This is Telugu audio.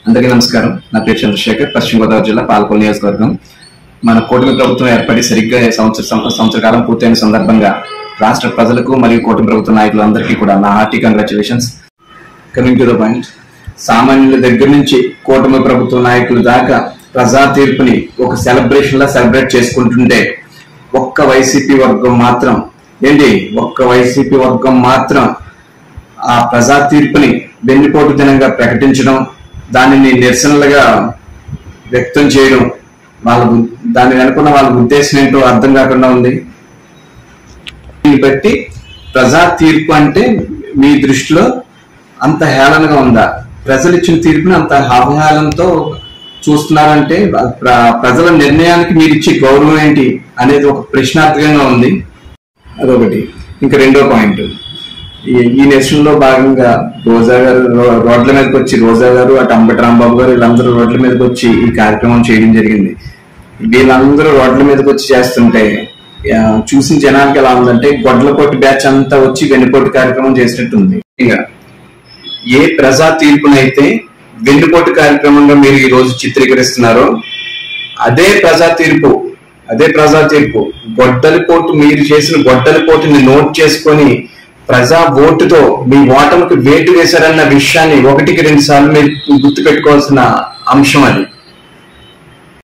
అందరికీ నమస్కారం. నా పేరు చంద్రశేఖర్, పశ్చిమ గోదావరి జిల్లా పాలకొల్లు నియోజకవర్గం. మన కూటమి ప్రభుత్వం ఏర్పడి సరిగ్గా సంవత్సర కాలం పూర్తయిన సందర్భంగా రాష్ట్ర ప్రజలకు మరియు కూటమి ప్రభుత్వ నాయకులందరికీ కూడా నా hearty congratulations. Coming to the point, సామాన్యుల దగ్గర నుంచి కూటమి ప్రభుత్వ నాయకుల దాకా ప్రజా తీర్పుని ఒక సెలబ్రేషన్ లా సెలబ్రేట్ చేసుకుంటుంటే ఒక్క వైసీపీ వర్గం మాత్రం ఆ ప్రజా తీర్పుని వెన్నుపోటు దినంగా ప్రకటించడం, దానిని నిరసనలుగా వ్యక్తం చేయడం, దాన్ని అనుకున్న వాళ్ళ ఉద్దేశం ఏంటో అర్థం కాకుండా ఉంది. దీన్ని బట్టి ప్రజా తీర్పు అంటే మీ దృష్టిలో అంత హేళనగా ఉందా? ప్రజలు ఇచ్చిన తీర్పుని అంత అవహేళనతో చూస్తున్నారంటే ప్రజల నిర్ణయానికి మీరు ఇచ్చే గౌరవం ఏంటి అనేది ఒక ప్రశ్నార్థకంగా ఉంది. అదొకటి. ఇంకా రెండో పాయింట్, ఈ నిరసనలో భాగంగా రోజా గారు రోడ్ల మీదకి వచ్చి, రోజా గారు అటు అంబటి రాంబాబు గారు వీళ్ళందరూ రోడ్ల మీదకి వచ్చి ఈ కార్యక్రమం చేయడం జరిగింది. వీళ్ళందరూ రోడ్ల మీదకి వచ్చి చేస్తుంటే చూసిన జనానికి ఎలా ఉందంటే గొడ్లపోటు బ్యాచ్ అంతా వచ్చి వెన్నుపోటు కార్యక్రమం చేసినట్టుంది. ఇంకా ఏ ప్రజా తీర్పునైతే వెన్నుపోటు కార్యక్రమంగా మీరు ఈ రోజు చిత్రీకరిస్తున్నారో అదే ప్రజా తీర్పు గొడ్డలిపోటు, మీరు చేసిన గొడ్డలిపోటుని నోట్ చేసుకొని ప్రజా ఓటుతో మీ ఓటమికి వేటు వేశారన్న విషయాన్ని 1-2 సార్లు మీరు గుర్తు పెట్టుకోవాల్సిన అంశం అది.